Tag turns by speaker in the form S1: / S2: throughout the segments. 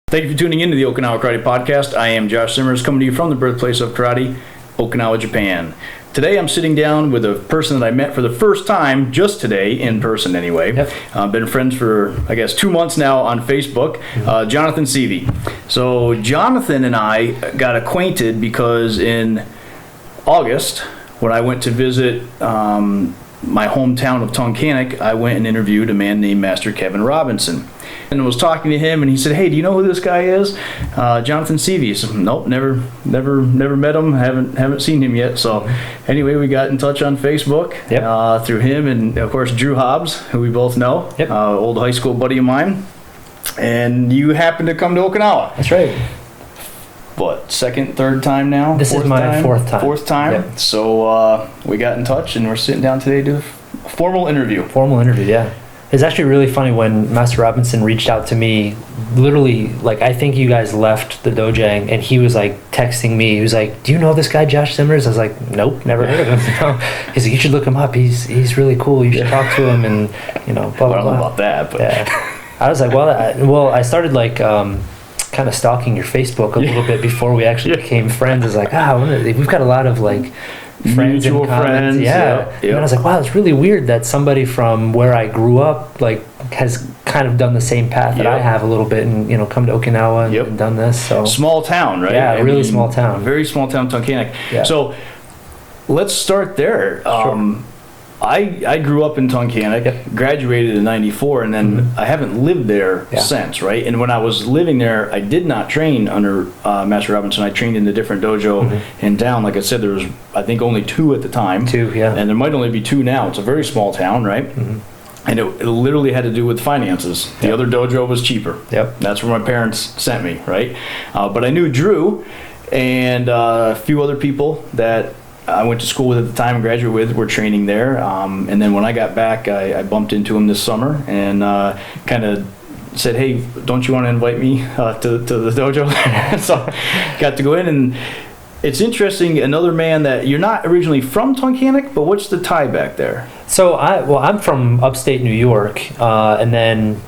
S1: Thank you for tuning into the Okinawa Karate Podcast. I am Josh Simmers, coming to you from the birthplace of karate, Okinawa, Japan. Today I'm sitting down with a person that I met for the first time, just today, in person anyway.
S2: Yep.
S1: Been friends for, 2 months now on Facebook, Jonathan Seavey. So Jonathan and I got acquainted because in August, when I went to visit my hometown of Tunkhannock, I went and interviewed a man named Master Kevin Robinson. And was talking to him, and he said, "Hey, do you know who this guy is? Jonathan Seavey." I said, "Nope, never met him. Haven't seen him yet." So, anyway, we got in touch on Facebook through him, and of course Drew Hobbs, who we both know, old high school buddy of mine. And you happened to come to Okinawa.
S2: That's right.
S1: What, second, third time now?
S2: This is my fourth time.
S1: Fourth time.
S2: Yep.
S1: So we got in touch, and we're sitting down today to do a formal interview.
S2: Yeah. It's actually really funny when Master Robinson reached out to me, literally, I think you guys left the dojang, and he was, texting me. He was like, "Do you know this guy, Josh Simmers?" I was like, "Nope, never heard of him." He's like, "You should look him up. He's really cool. You should talk to him," and, blah, blah, blah.
S1: I don't know about that, but...
S2: Yeah. I was like, I started, kind of stalking your Facebook a little bit before we actually became friends. I was like, we've got a lot of, friends
S1: mutual
S2: in common.
S1: friends.
S2: Yeah. And I was like, wow, it's really weird that somebody from where I grew up has kind of done the same path that I have a little bit, and come to Okinawa and done this. So
S1: small town, right?
S2: Yeah, really small town.
S1: Very small town, Tunkhannock. Yeah. So let's start there.
S2: Sure.
S1: I grew up in Tunkhannock, graduated in '94, and then I haven't lived there since, right? And when I was living there, I did not train under Master Robinson. I trained in a different dojo in town. Like I said, there was, I think, only 2 at the time.
S2: 2, yeah.
S1: And there might only be 2 now. It's a very small town, right? And it literally had to do with finances. The other dojo was cheaper.
S2: Yep.
S1: That's where my parents sent me, right? But I knew Drew and a few other people that I went to school with at the time and graduated with were training there. And then when I got back, I bumped into him this summer and kind of said, "Hey, don't you want to invite me to the dojo?" So got to go in, and it's interesting. Another man that you're not originally from Tunkhannock, but what's the tie back there?
S2: So I'm from upstate New York, and then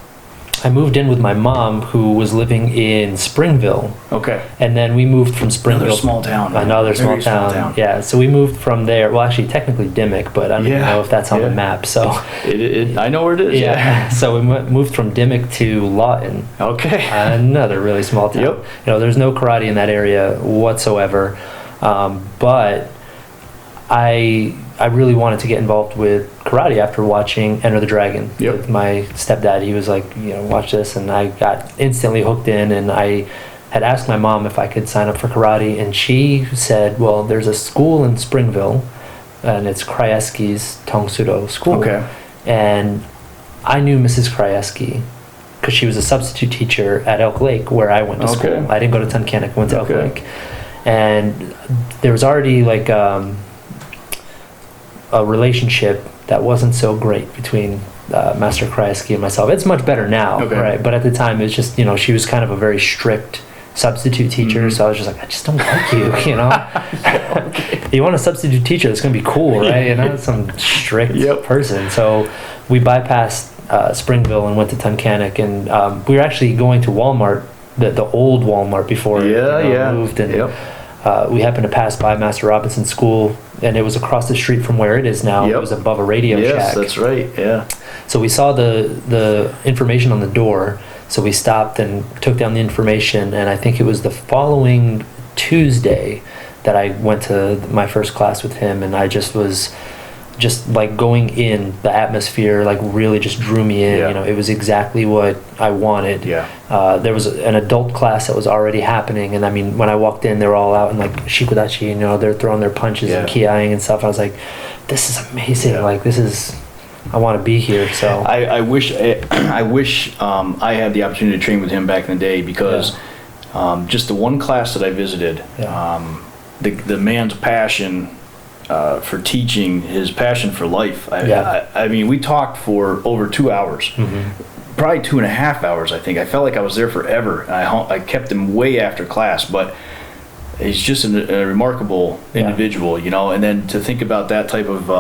S2: I moved in with my mom, who was living in Springville.
S1: Okay.
S2: And then we moved from Springville.
S1: Another small town.
S2: Another small town. Yeah. So we moved from there. Well, actually, technically Dimmock, but I don't even know if that's on the map. So
S1: I know where it is.
S2: Yeah. So we moved from Dimmock to Lawton.
S1: Okay.
S2: Another really small town.
S1: Yep.
S2: There's no karate in that area whatsoever, but I really wanted to get involved with karate after watching Enter the Dragon with my stepdad. He was like, watch this, and I got instantly hooked in, and I had asked my mom if I could sign up for karate, and she said, well, there's a school in Springville, and it's Krajewski's Tang So Doo school.
S1: Okay.
S2: And I knew Mrs. Krajewski because she was a substitute teacher at Elk Lake, where I went to school. I didn't go to Tunkhannock, I went to Elk Lake. And there was already a relationship that wasn't so great between Master Krajewski and myself. It's much better now, right? But at the time, it's just, she was kind of a very strict substitute teacher, so I was just like, I just don't like you, You want a substitute teacher that's going to be cool, right? You're not some strict person. So we bypassed Springville and went to Tunkhannock, and we were actually going to Walmart, the old Walmart before it moved, and we happened to pass by Master Robinson's school, and it was across the street from where it is now. It was above a radio shack.
S1: Yes, that's right, yeah.
S2: So we saw the information on the door, so we stopped and took down the information, and I think it was the following Tuesday that I went to my first class with him, and I just was going in, the atmosphere really just drew me in. It was exactly what I wanted. There was an adult class that was already happening, and I mean, when I walked in, they were all out in shikodachi, they're throwing their punches and kiaing and stuff. I was like, this is amazing. I want to be here. So
S1: I wish I had the opportunity to train with him back in the day, because just the one class that I visited, the man's passion for teaching, his passion for life. I mean, we talked for over 2 hours, probably 2.5 hours. I think I felt like I was there forever. I kept him way after class, but he's just a remarkable individual, And then to think about that type of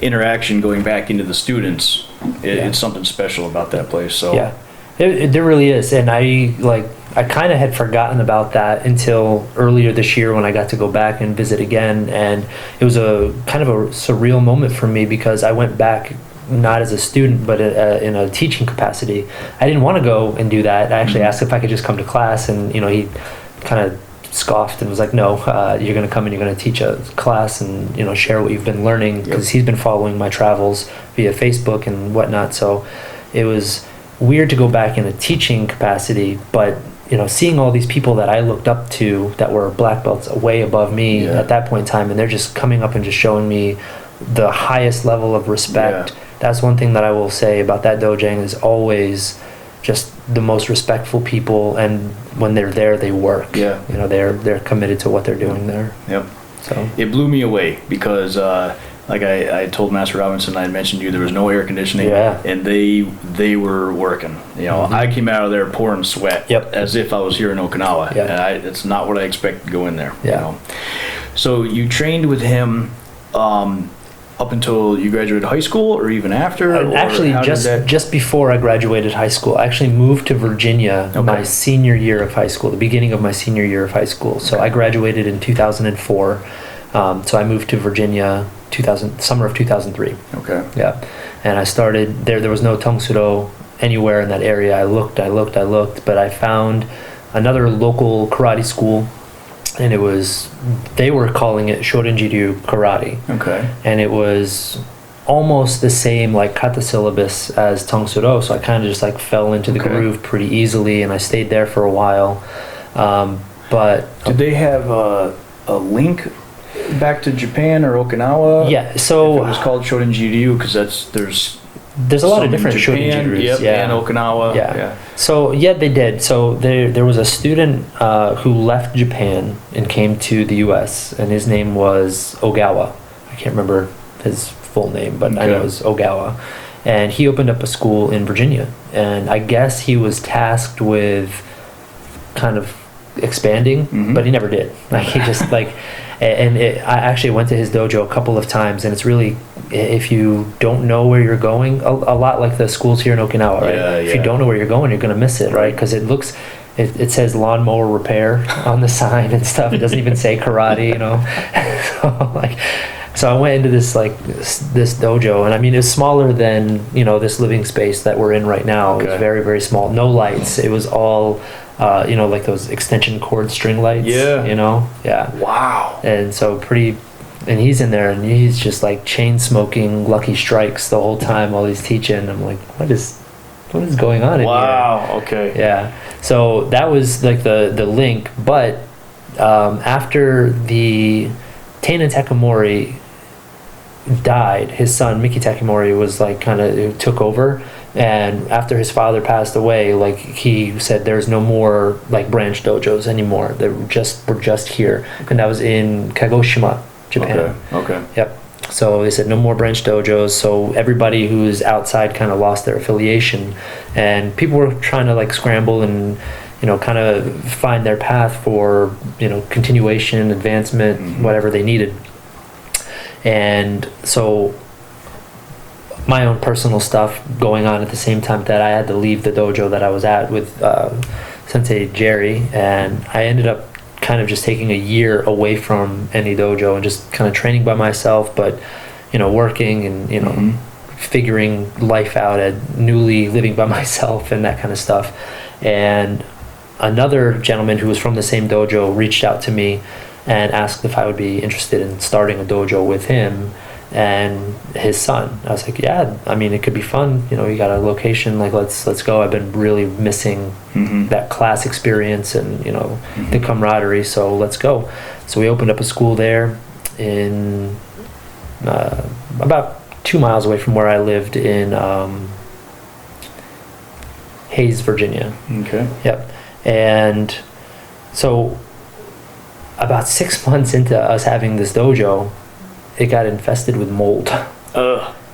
S1: interaction going back into the students, it's something special about that place. So
S2: There really is, and I kind of had forgotten about that until earlier this year when I got to go back and visit again, and it was a kind of a surreal moment for me because I went back not as a student but in a teaching capacity. I didn't want to go and do that. I actually asked if I could just come to class, and he kind of scoffed and was like, no, you're going to come and you're going to teach a class and share what you've been learning, because he's been following my travels via Facebook and whatnot. So it was weird to go back in a teaching capacity, but seeing all these people that I looked up to that were black belts way above me at that point in time, and they're just coming up and just showing me the highest level of respect. That's one thing that I will say about that dojang is always just the most respectful people, and when they're there, they work. They're committed to what they're doing there. So
S1: it blew me away because like I told Master Robinson, I had mentioned you, there was no air conditioning, and they were working. I came out of there pouring sweat as if I was here in Okinawa, and it's not what I expected to go in there. So you trained with him up until you graduated high school, or even after?
S2: Actually, just before I graduated high school. I actually moved to Virginia my senior year of high school, the beginning of my senior year of high school. So I graduated in 2004. So I moved to Virginia summer of 2003. And I started there. There was no Tang So Doo anywhere in that area. I looked, but I found another local karate school, and they were calling it Shorinji-ryu karate. And it was almost the same kata syllabus as Tang So Doo, so I kind of just fell into the groove pretty easily, and I stayed there for a while. But
S1: did they have a link back to Japan or Okinawa?
S2: So
S1: if it was called Shorinji-ryu, because there's
S2: a lot of different Shorinji-ryus.
S1: And Okinawa.
S2: So they did. So there was a student who left Japan and came to the U.S., and his name was Ogawa. I can't remember his full name, but I know it was Ogawa. And he opened up a school in Virginia, and I guess he was tasked with kind of expanding, but he never did. He just I actually went to his dojo a couple of times, and it's really, if you don't know where you're going, a lot like the schools here in Okinawa, right? If you don't know where you're going, you're going to miss it, right? Because it says lawnmower repair on the sign and stuff. It doesn't even say karate, So I went into this dojo, and I mean, it's smaller than this living space that we're in right now. It was very, very small. No lights. It was all like those extension cord string lights. Wow. And so and he's in there, and he's just chain smoking Lucky Strikes the whole time while he's teaching. I'm like, what is going on in here?
S1: Wow. Okay.
S2: Yeah. So that was the link, but after the Tainen Takamori died, his son Miki Takamori was took over, and after his father passed away, he said there's no more branch dojos anymore. We're just here, and that was in Kagoshima, Japan. Yep. So they said no more branch dojos. So everybody who's outside kind of lost their affiliation, and people were trying to scramble and kind of find their path for continuation, advancement, whatever they needed. And so my own personal stuff going on at the same time that I had to leave the dojo that I was at with Sensei Jerry, and I ended up kind of just taking a year away from any dojo and just kind of training by myself, but working and figuring life out, at newly living by myself and that kind of stuff. And another gentleman who was from the same dojo reached out to me and asked if I would be interested in starting a dojo with him and his son. I was like, yeah, I mean, it could be fun. You got a location, let's go. I've been really missing that class experience and, the camaraderie, so let's go. So we opened up a school there in about 2 miles away from where I lived in Hayes, Virginia. Yep. And so about 6 months into us having this dojo, it got infested with mold.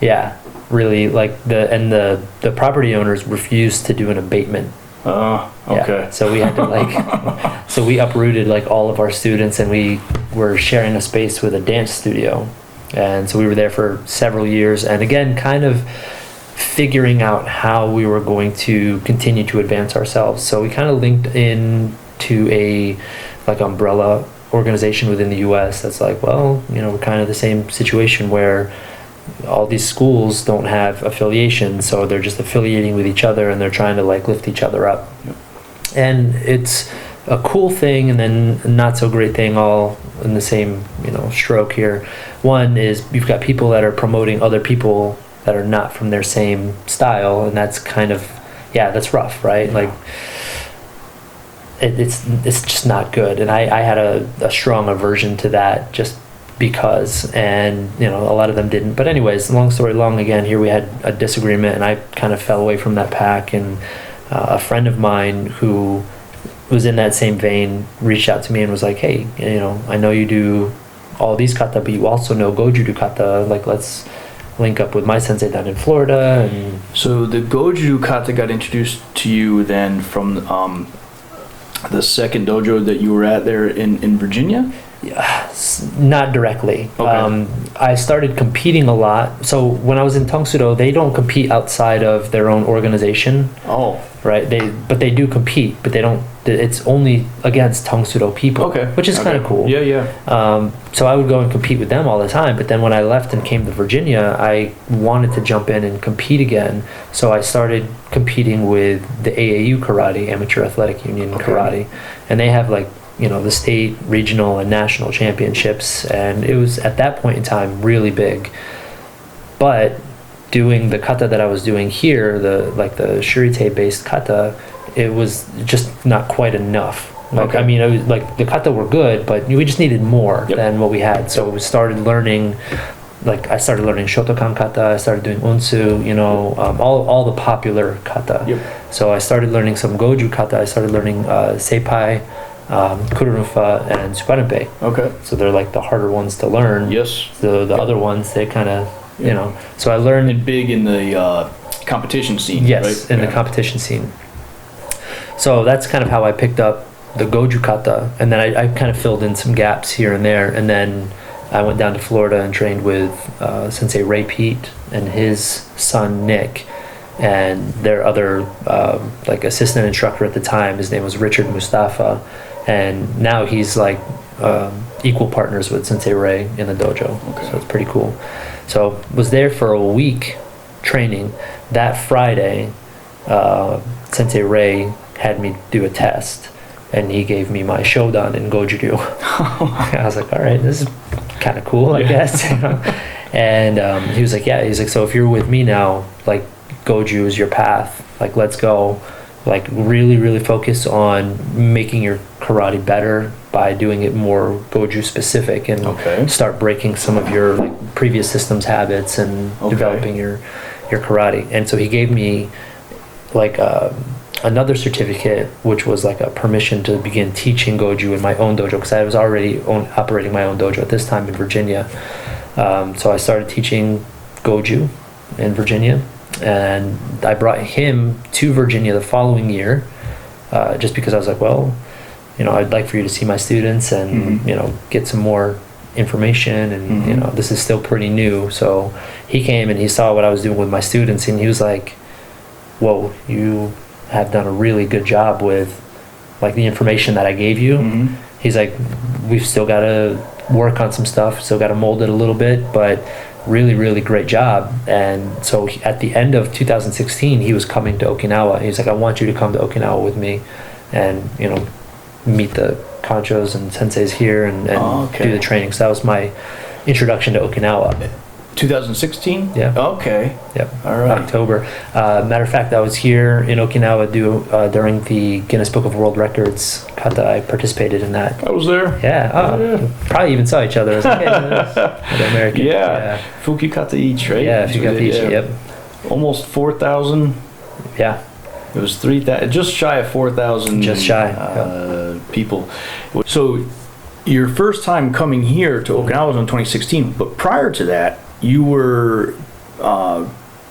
S2: Yeah, really, the property owners refused to do an abatement.
S1: Okay.
S2: Yeah, so we had to so we uprooted all of our students, and we were sharing a space with a dance studio, and so we were there for several years. And again, kind of figuring out how we were going to continue to advance ourselves. So we kind of linked in to a like umbrella organization within the US that's like, well, you know, we're kind of the same situation where all these schools don't have affiliation, so they're just affiliating with each other and they're trying to like lift each other up.
S1: Yep.
S2: And it's a cool thing and then a not so great thing all in the same, you know, stroke here. One is you've got people that are promoting other people that are not from their same style, and that's kind of, yeah, that's rough, right? Like it's just not good. And I had a strong aversion to that just because, and you know, a lot of them didn't. But anyways, long story long, again, here we had a disagreement and I kind of fell away from that pack, and a friend of mine who was in that same vein reached out to me and was like, hey, you know, I know you do all these kata, but you also know Goju-Ryu kata, like let's link up with my sensei down in Florida. And
S1: so the Goju kata got introduced to you then from the second dojo that you were at there in Virginia?
S2: Yeah, not directly.
S1: Okay.
S2: I started competing a lot. So when I was in Tang So Doo, they don't compete outside of their own organization.
S1: Oh.
S2: Right. They do compete, but they don't. It's only against Tang So Doo people.
S1: Okay.
S2: Which is kind of cool.
S1: Yeah, yeah.
S2: So I would go and compete with them all the time. But then when I left and came to Virginia, I wanted to jump in and compete again. So I started competing with the AAU karate, Amateur Athletic Union karate, and they have like, you know, the state, regional, and national championships, and it was at that point in time really big. But doing the kata that I was doing here, the shurite based kata, it was just not quite enough. Like,
S1: Okay.
S2: I mean, it was like the kata were good, but we just needed more than what we had. So we started learning. Like I started learning Shobukan kata, I started doing unsu, you know, all the popular kata.
S1: Yep.
S2: So I started learning some Goju kata. I started learning seipai, kururufa, and tsuparenpei.
S1: Okay.
S2: So they're like the harder ones to learn.
S1: Yes.
S2: The other ones, they kind of, you know. So I learned.
S1: And big in the competition scene,
S2: Yes,
S1: right?
S2: in the competition scene. So that's kind of how I picked up the Goju kata, and then I kind of filled in some gaps here and there, and then I went down to Florida and trained with Sensei Ray Pete and his son Nick, and their other like assistant instructor at the time. His name was Richard Mustafa, and now he's like equal partners with Sensei Ray in the dojo.
S1: Okay.
S2: So it's pretty cool. So was there for a week training. That Friday, Sensei Ray had me do a test, and he gave me my Shodan in Goju-Ryu. I was like, all right, this is kind of cool, I guess. You know? And he was like, yeah. He's like, so if you're with me now, like Goju is your path. Like, let's go. Like, really, really focus on making your karate better by doing it more Goju specific, and start breaking some of your like previous systems habits and developing your karate. And so he gave me like another certificate, which was like a permission to begin teaching Goju in my own dojo, because I was already operating my own dojo at this time in Virginia. So I started teaching Goju in Virginia, and I brought him to Virginia the following year, just because I was like, well, you know, I'd like for you to see my students and you know, get some more information, and you know, this is still pretty new. So he came and he saw what I was doing with my students, and he was like, whoa, you have done a really good job with like the information that I gave you. He's like, we've still got to work on some stuff, still got to mold it a little bit, but really, really great job. And so at the end of 2016, he was coming to Okinawa. He's like, I want you to come to Okinawa with me and, you know, meet the kanchos and senseis here and do the training. So that was my introduction to Okinawa.
S1: 2016?
S2: Yeah.
S1: Okay.
S2: Yep.
S1: All right.
S2: October. Matter of fact, I was here in Okinawa during the Guinness Book of World Records kata. I participated in that.
S1: I was there.
S2: Yeah. Oh, probably even saw each other. I was like, hey, the American.
S1: Yeah. Fuki kata each, right?
S2: Yeah, Fuki kata each. Yep.
S1: Almost 4,000.
S2: Yeah.
S1: It was 3,000, just shy of 4,000.
S2: Just shy.
S1: People. So your first time coming here to Okinawa was in 2016, but prior to that, you were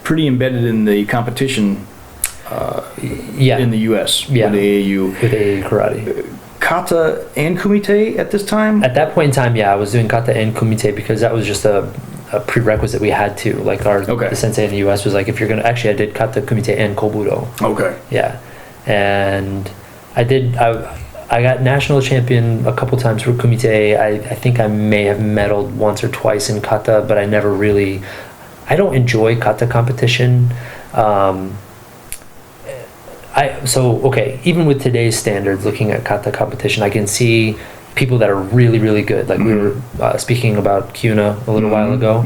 S1: pretty embedded in the competition in the U.S. with AAU.
S2: With AAU karate.
S1: Kata and kumite at this time?
S2: At that point in time, yeah, I was doing kata and kumite because that was just a a prerequisite we had to. Like the sensei in the U.S. was like, if you're gonna, actually I did kata, kumite, and kobudo.
S1: Okay.
S2: Yeah, and I got national champion a couple times for kumite. I think I may have medaled once or twice in kata, but I never really. I don't enjoy kata competition. Even with today's standards, looking at kata competition, I can see people that are really, really good. Like we were speaking about Kuna a little while ago,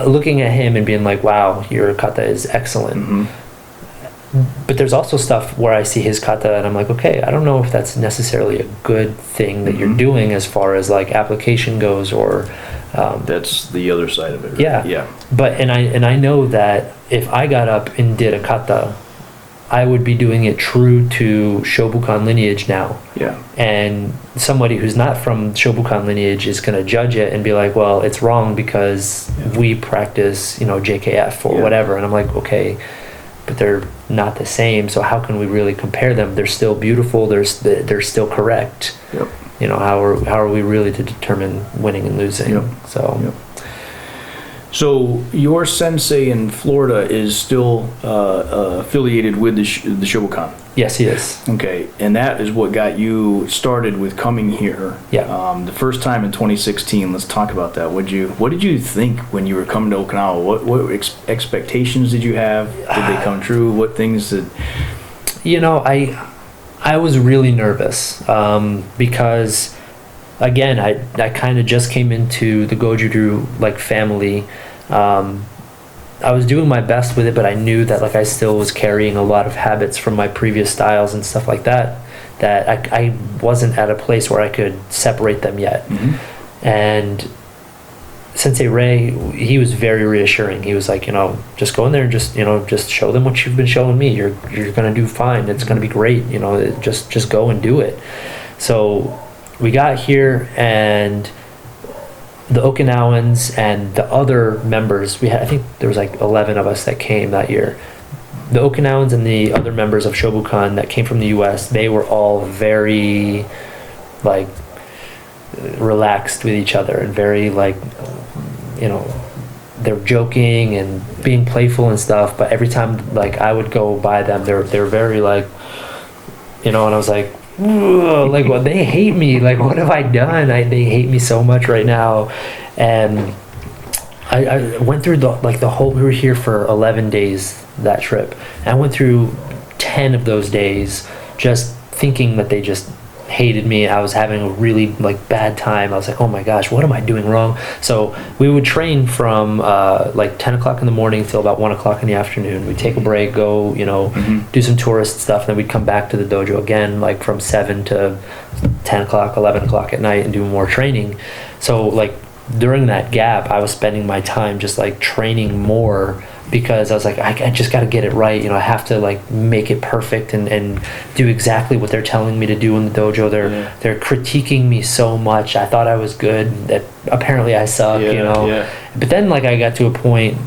S2: looking at him and being like, wow, your kata is excellent. But there's also stuff where I see his kata and I'm like, okay, I don't know if that's necessarily a good thing that you're doing as far as like application goes, or
S1: that's the other side of it, right?
S2: Yeah. But I know that if I got up and did a kata, I would be doing it true to Shobukan lineage now.
S1: Yeah.
S2: And somebody who's not from Shobukan lineage is going to judge it and be like, well, it's wrong because we practice, JKF or whatever. And I'm like, okay, but they're not the same. So how can we really compare them? They're still beautiful. They're still correct.
S1: Yep.
S2: How are we really to determine winning and losing?
S1: Yep. So your sensei in Florida is still affiliated with the Shobukan?
S2: Yes, he is.
S1: Okay, and that is what got you started with coming here.
S2: Yeah.
S1: The first time in 2016. Let's talk about that. What did you think when you were coming to Okinawa? What expectations did you have? Did they come true? What things did?
S2: I was really nervous because, again, I kind of just came into the Goju-Ryu family. I was doing my best with it, but I knew that I still was carrying a lot of habits from my previous styles and stuff like that I wasn't at a place where I could separate them yet. And Sensei Ray, he was very reassuring. He was like, just go in there and just show them what you've been showing me. You're gonna do fine. It's gonna be great. Just go and do it. So we got here, and the Okinawans and the other members, I think there was 11 of us that came that year. The Okinawans and the other members of Shobukan that came from the US, they were all very relaxed with each other and very they're joking and being playful and stuff, but every time I would go by them, they're very and I was like, well, they hate me. What have I done? They hate me so much right now. And I went through the whole. We were here for 11 days that trip. And I went through 10 of those days just thinking that they just hated me. I was having a really bad time. I was like, oh my gosh, what am I doing wrong? So we would train from 10 o'clock in the morning till about 1 o'clock in the afternoon. We'd take a break, go do some tourist stuff, and then we'd come back to the dojo again from 7 to 10 o'clock, 11 o'clock at night, and do more training. So during that gap, I was spending my time just training more, because I was like, I just got to get it right. I have to make it perfect and do exactly what they're telling me to do in the dojo. They're critiquing me so much. I thought I was good. That apparently I suck. But then I got to a point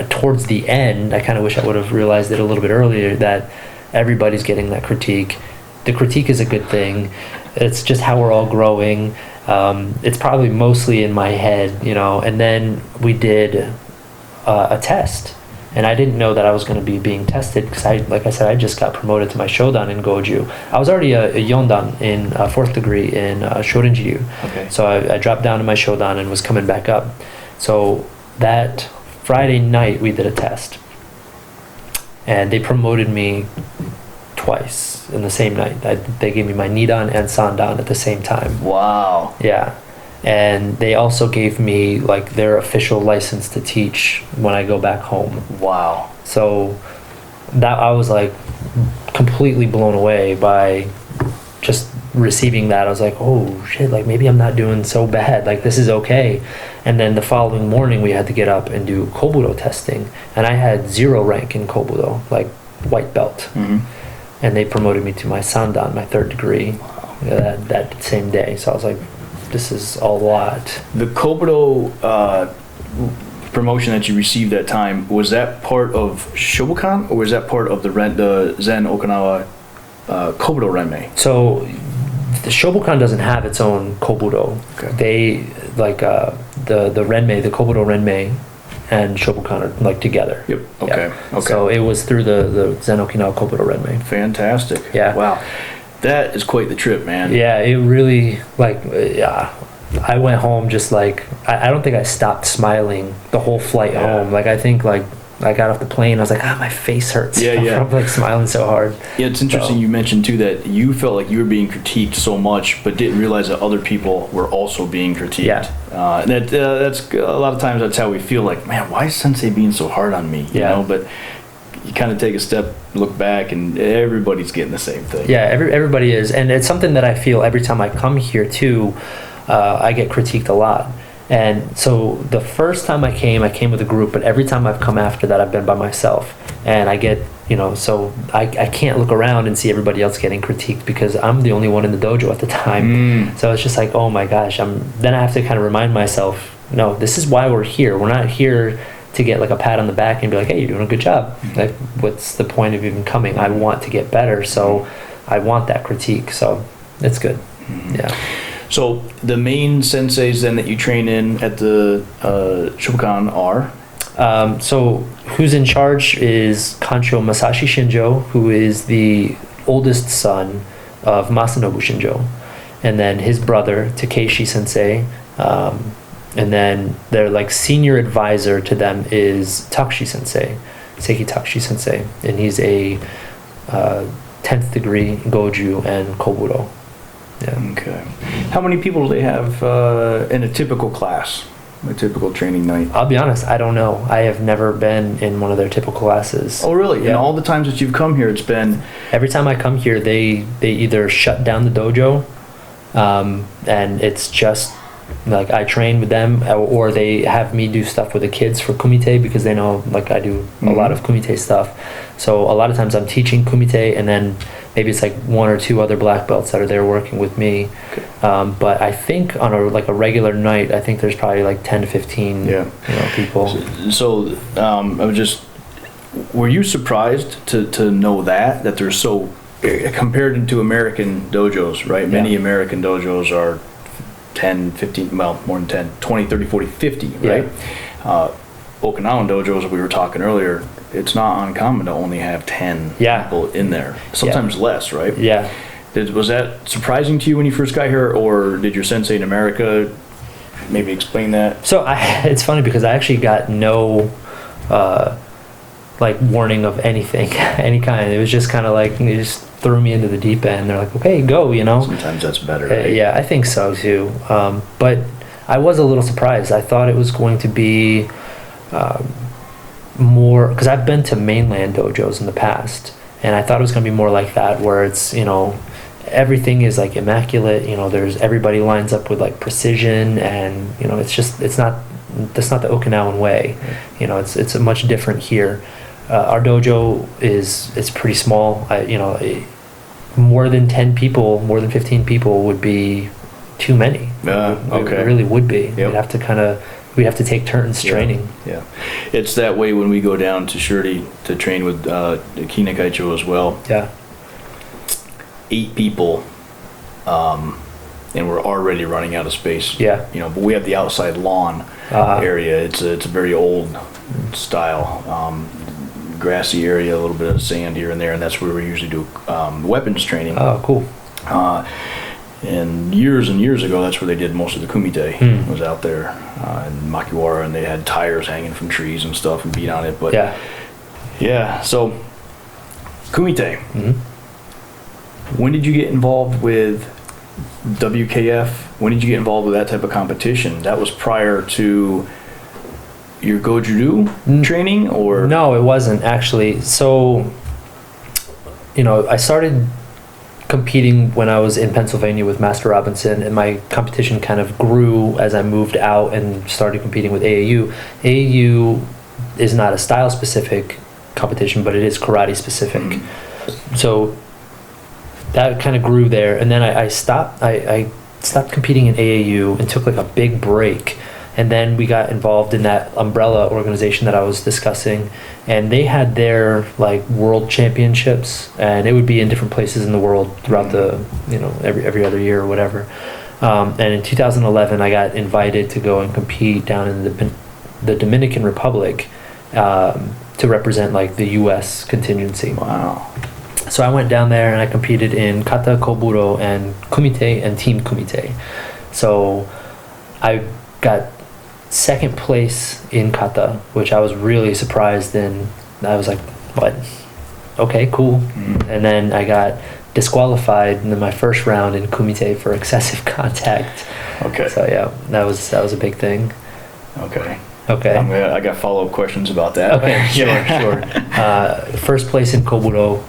S2: towards the end. I kind of wish I would have realized it a little bit earlier, that everybody's getting that critique. The critique is a good thing. It's just how we're all growing. It's probably mostly in my head, And then we did a test, and I didn't know that I was going to be being tested, because like I said, I just got promoted to my Shodan in Goju. I was already a Yondan in 4th degree in Shorinji-ryu.
S1: Okay.
S2: So I dropped down to my Shodan and was coming back up. So that Friday night we did a test, and they promoted me twice in the same night. They gave me my Nidan and Sandan at the same time.
S1: Wow.
S2: Yeah. And they also gave me their official license to teach when I go back home.
S1: Wow.
S2: So that I was completely blown away by just receiving that. I was like, oh shit, maybe I'm not doing so bad. This is okay. And then the following morning we had to get up and do Kobudo testing. And I had 0 rank in Kobudo, white belt. And they promoted me to my Sandan, my 3rd degree, that same day. So I was like, this is a lot. The
S1: Kobudo promotion that you received that time, was that part of Shobukan, or was that part of the Zen Okinawa Kobudo Renmei?
S2: So the Shobukan doesn't have its own Kobudo.
S1: Okay.
S2: They like the Renmei, the Kobudo Renmei, and Shobukan are like together.
S1: Yep. Okay.
S2: Yeah.
S1: Okay.
S2: So it was through the Zen Okinawa Kobudo Renmei.
S1: Fantastic.
S2: Yeah.
S1: Wow. That is quite the trip, man.
S2: Yeah, it really I went home just like I don't think I stopped smiling the whole flight home. Like I think like I got off the plane, I was like, my face hurts. I'm like smiling so hard.
S1: Yeah, it's interesting you mentioned too that you felt like you were being critiqued so much, but didn't realize that other people were also being critiqued.
S2: Yeah.
S1: And that's a lot of times that's how we feel like, man, why is Sensei being so hard on me? You know, but you kind of take a step, look back, and everybody's getting the same thing.
S2: Yeah, everybody is, and it's something that I feel every time I come here too. I get critiqued a lot. And so the first time I came with a group, but every time I've come after that, I've been by myself. And I get, so I can't look around and see everybody else getting critiqued because I'm the only one in the dojo at the time. So it's just like, oh my gosh, then I have to kind of remind myself, no, this is why we're here. We're not here to get like a pat on the back and be like, hey, you're doing a good job. Like, what's the point of even coming? I want to get better. So I want that critique. So it's good. Yeah.
S1: So the main senseis then that you train in at the Shobukan are?
S2: So who's in charge is Kancho Masashi Shinjo, who is the oldest son of Masanobu Shinjo. And then his brother, Takeshi Sensei. And then their like senior advisor to them is Takushi Sensei, Seiki Takushi Sensei. And he's a 10th degree Goju and Kobudo. Yeah.
S1: Okay. How many people do they have in a typical class, a typical training night?
S2: I'll be honest, I don't know. I have never been in one of their typical classes.
S1: Oh, really?
S2: Yeah.
S1: And all the times that you've come here, it's been...
S2: Every time I come here, they either shut down the dojo, and it's just like I train with them, or they have me do stuff with the kids for kumite because they know like I do a lot of kumite stuff. So a lot of times I'm teaching kumite, and then maybe it's like one or two other black belts that are there working with me.
S1: Okay.
S2: But I think on a regular night, I think there's probably like 10 to 15 people.
S1: So I was just, were you surprised to know that they're so, compared to American dojos, right? Many American dojos are 10, 15, well, more than 10, 20, 30, 40, 50, right? Okinawan dojos, we were talking earlier, it's not uncommon to only have 10 people in there. Sometimes less, right?
S2: Yeah.
S1: Was that surprising to you when you first got here, or did your sensei in America maybe explain that?
S2: So it's funny because I actually got no like warning of anything, any kind. It was just kind of like they just threw me into the deep end. They're like, okay, go,
S1: Sometimes that's better, right?
S2: Yeah, I think so too. But I was a little surprised. I thought it was going to be more, because I've been to mainland dojos in the past, and I thought it was going to be more like that, where it's everything is like immaculate. There's everybody lines up with like precision, and that's not the Okinawan way. It's a much different here. Our dojo it's pretty small. More than 10 people, more than 15 people would be too many.
S1: Okay.
S2: It really would be.
S1: Yep.
S2: We'd have to take turns training.
S1: Yeah. It's that way when we go down to Shirdi to train with Kina Kaicho as well.
S2: Yeah.
S1: 8 people, and we're already running out of space.
S2: Yeah.
S1: But we have the outside lawn area. It's a very old style, grassy area, a little bit of sand here and there, and that's where we usually do weapons training.
S2: Oh, cool.
S1: And years ago, that's where they did most of the kumite. Was out there in Makiwara, and they had tires hanging from trees and stuff and beat on it. But so kumite. When did you get involved with WKF? When did you get involved with that type of competition? That was prior to your Goju-Ryu training, or?
S2: No, it wasn't actually. So, I started competing when I was in Pennsylvania with Master Robinson, and my competition kind of grew as I moved out and started competing with AAU. AAU is not a style specific competition, but it is karate specific. So that kind of grew there, and then I stopped competing in AAU and took like a big break, And then we got involved in that umbrella organization that I was discussing, and they had their like world championships, and it would be in different places in the world throughout the, you know, every other year or whatever. And in 2011, I got invited to go and compete down in the Dominican Republic to represent like the U.S. contingency.
S1: Wow.
S2: So I went down there and I competed in kata, kobudo, and kumite and team kumite. So I got second place in kata, which I was really surprised in. I was like, what? Okay, cool. And then I got disqualified in my first round in kumite for excessive contact.
S1: Okay.
S2: So yeah, that was a big thing.
S1: Okay.
S2: Okay.
S1: I got follow-up questions about that.
S2: Okay, sure. First place in Kobudo,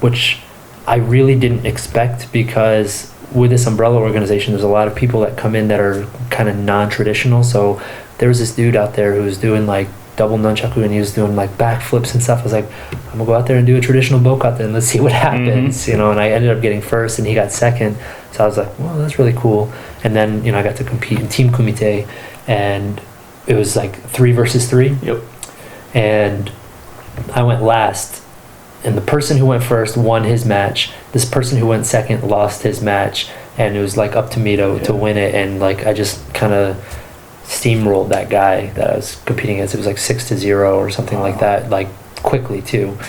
S2: which I really didn't expect, because with this umbrella organization, there's a lot of people that come in that are kind of non-traditional. So there was this dude out there who was doing like double nunchaku, and he was doing like backflips and stuff. I was like, I'm gonna go out there and do a traditional bokata and let's see what happens, you know. And I ended up getting first, and he got second. So I was like, well, that's really cool. And then, you know, I got to compete in team kumite, and it was like 3 versus 3.
S1: Yep.
S2: And I went last, and the person who went first won his match. This person who went second lost his match, and it was like up to me to win it. And like I just kind of steamrolled that guy that I was competing against. It was like 6-0 or something like that, like quickly too.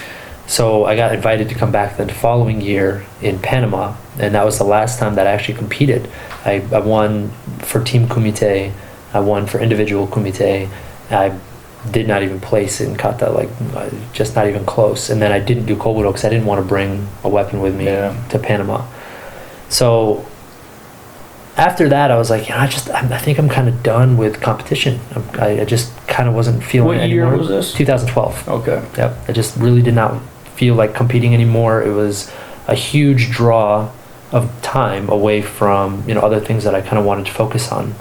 S2: So I got invited to come back the following year in Panama, and that was the last time that I actually competed. I won for team kumite. I won for individual kumite. I did not even place in kata, like just not even close. And then I didn't do kobudo because I didn't want to bring a weapon with me to Panama. So after that, I was like, you know, I think I'm kind of done with competition. I just kind of wasn't feeling it anymore.
S1: What year was this?
S2: 2012.
S1: Okay.
S2: Yep. I just really did not feel like competing anymore. It was a huge draw of time away from, you know, other things that I kind of wanted to focus on.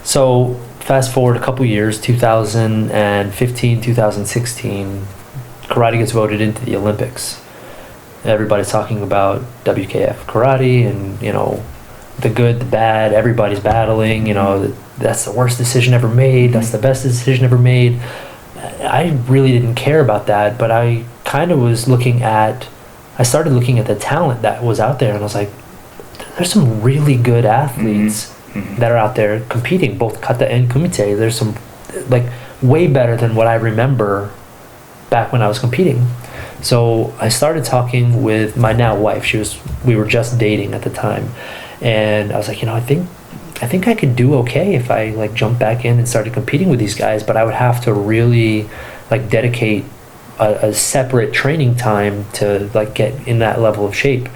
S2: So fast forward a couple years, 2015, 2016, karate gets voted into the Olympics. Everybody's talking about WKF karate, and, you know, the good, the bad, everybody's battling, you know, that's the worst decision ever made, that's the best decision ever made. I really didn't care about that, but I kind of was I started looking at the talent that was out there, and I was like, there's some really good athletes that are out there competing, both kata and kumite. There's some, like, way better than what I remember back when I was competing. So I started talking with my now wife. We were just dating at the time, and I was like, you know, I think I could do okay if I like jumped back in and started competing with these guys, but I would have to really like dedicate a separate training time to like get in that level of shape.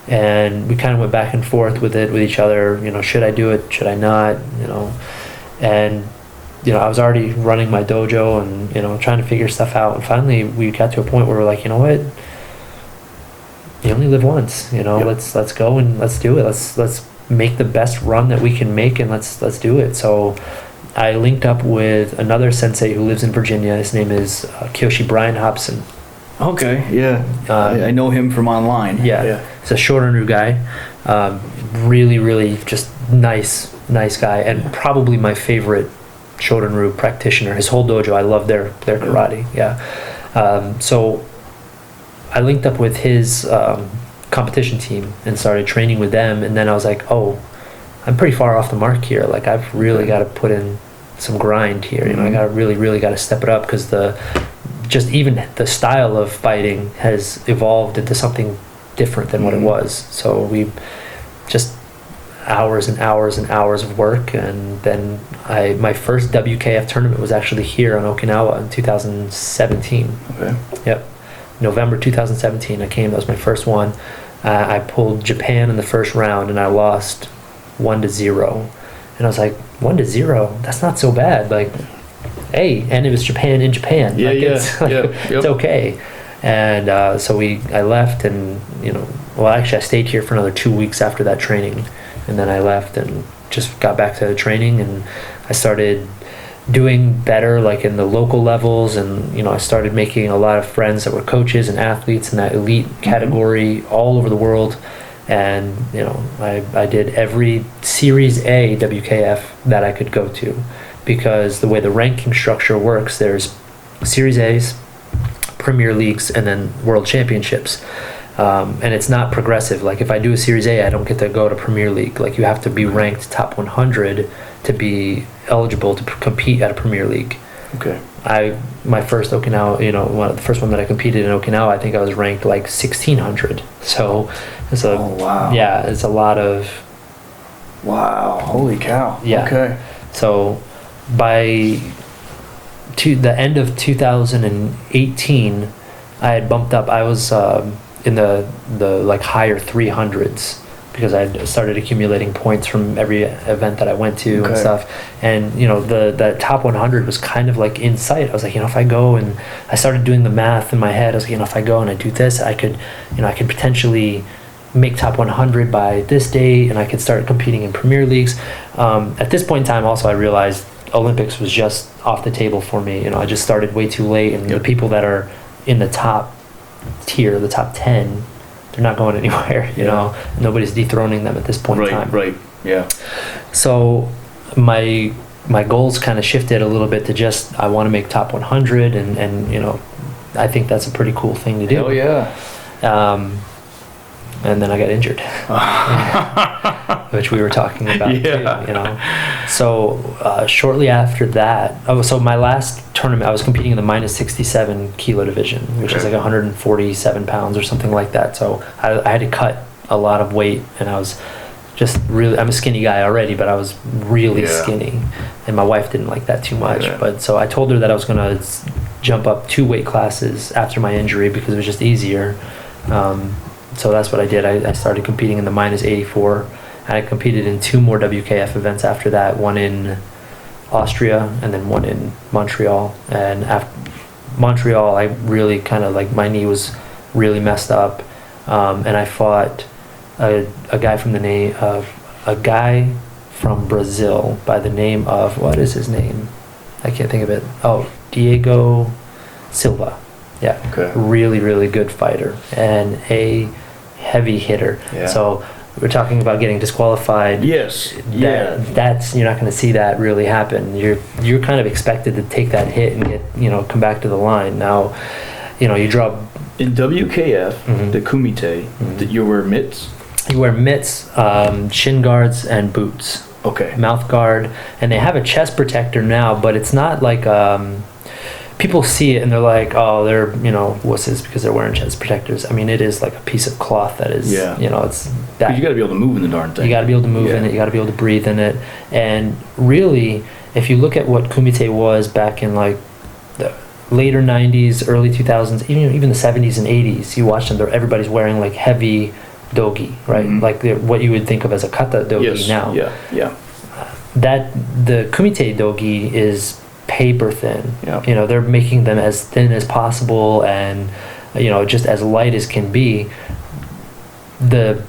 S2: And we kind of went back and forth with each other, you know, should I do it, should I not, you know. And, you know, I was already running my dojo and, you know, trying to figure stuff out. And finally we got to a point where we're like, you know what, you only live once, you know. Let's go and let's do it. Let's make the best run that we can make, and let's do it. So I linked up with another sensei who lives in Virginia. His name is Kyoshi Brian Hobson.
S1: Okay, yeah. I know him from online.
S2: Yeah. He's a Shorin-ryu guy. Really, really just nice guy, and probably my favorite Shorin-ryu practitioner. His whole dojo, I love their karate. Yeah. So I linked up with his competition team and started training with them, and then I was like, oh, I'm pretty far off the mark here. Like, I've really got to put in some grind here. You know, I got to really got to step it up, because even the style of fighting has evolved into something different than what it was. So we just hours and hours and hours of work, and then my first WKF tournament was actually here on Okinawa in 2017.
S1: Okay.
S2: Yep. November 2017 I came. That was my first one. I pulled Japan in the first round, and I lost 1-0. And I was like, 1-0? That's not so bad. Like, hey, and it was Japan in Japan.
S1: Yeah,
S2: like,
S1: yeah.
S2: It's okay. And so I left, and, you know, well, actually I stayed here for another 2 weeks after that training, and then I left and just got back to training, and I started doing better, like in the local levels, and, you know, I started making a lot of friends that were coaches and athletes in that elite category all over the world. And I did every Series A WKF that I could go to, because the way the ranking structure works, there's Series A's, Premier Leagues, and then World Championships. And it's not progressive. Like if I do a Series A, I don't get to go to Premier League. Like you have to be ranked top 100 to be eligible to compete at a Premier League.
S1: Okay.
S2: My first Okinawa, the first one that I competed in Okinawa, I think I was ranked like 1600. So it's
S1: wow.
S2: Yeah, it's a lot of.
S1: Wow! Holy cow!
S2: Yeah.
S1: Okay.
S2: So by the end of 2018, I had bumped up. I was in the like higher 300s, because I started accumulating points from every event that I went to and stuff. And the top 100 was kind of like in sight. I was like, if I go, and I started doing the math in my head. I was like, if I go and I do this, I could potentially make top 100 by this date, and I could start competing in Premier Leagues. At this point in time, also I realized Olympics was just off the table for me. I just started way too late, and the people that are in the top tier, the top 10, they're not going anywhere. Nobody's dethroning them at this point in time.
S1: Right. Yeah.
S2: So my goals kind of shifted a little bit to just, I want to make top 100, and I think that's a pretty cool thing to do.
S1: Oh yeah.
S2: And then I got injured, which we were talking about too. So shortly after that, so my last tournament, I was competing in the minus 67 kilo division, which is like 147 pounds or something like that. So I had to cut a lot of weight, and I was just really, I'm a skinny guy already, but I was really skinny, and my wife didn't like that too much. But so I told her that I was going to jump up 2 weight classes after my injury, because it was just easier. So that's what I did. I started competing in the minus 84. And I competed in 2 more WKF events after that, one in Austria and then one in Montreal. And after Montreal, I really kind of like, my knee was really messed up. And I fought a guy from Brazil by the name of, what is his name? I can't think of it. Oh, Diego Silva. Yeah.
S1: Okay.
S2: Really, really good fighter and a heavy hitter. Yeah. So we're talking about getting disqualified.
S1: Yes.
S2: That's, you're not going to see that really happen. You're kind of expected to take that hit and get, come back to the line. Now, you drop
S1: in WKF, the kumite, that you wear mitts.
S2: You wear mitts, shin guards, and boots.
S1: Okay.
S2: Mouth guard, and they have a chest protector now, but it's not like people see it and they're like, oh, they're wusses because they're wearing chest protectors. I mean, it is like a piece of cloth that is, it's that.
S1: But you got to be able to move in the darn thing.
S2: You got to be able to move in it. You got to be able to breathe in it. And really, if you look at what kumite was back in like the later 90s, early 2000s, even the 70s and 80s, you watch them. Everybody's wearing like heavy dogi, right? Like what you would think of as a kata dogi now.
S1: Yeah.
S2: That the kumite dogi is paper thin.
S1: Yeah.
S2: They're making them as thin as possible and just as light as can be. The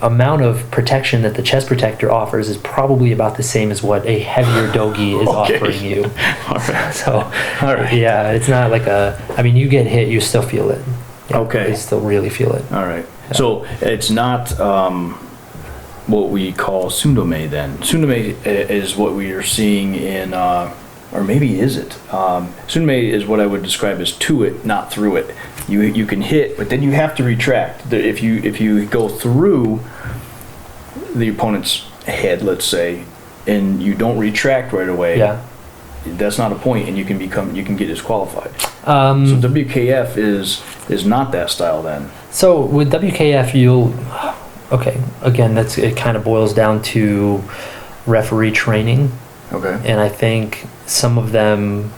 S2: amount of protection that the chest protector offers is probably about the same as what a heavier dogi is offering you.
S1: All right.
S2: So yeah, it's not like you get hit, you still feel it.
S1: Okay.
S2: You still really feel it.
S1: All right. Yeah. So it's not what we call sundome then. Sundome is what we are seeing in or maybe is it? Sundome is what I would describe as to it, not through it. You can hit, but then you have to retract. If you go through the opponent's head, let's say, and you don't retract right away, that's not a point, and you can get disqualified. So WKF is not that style then.
S2: So with WKF, it kind of boils down to referee training.
S1: Okay.
S2: And I think some of them,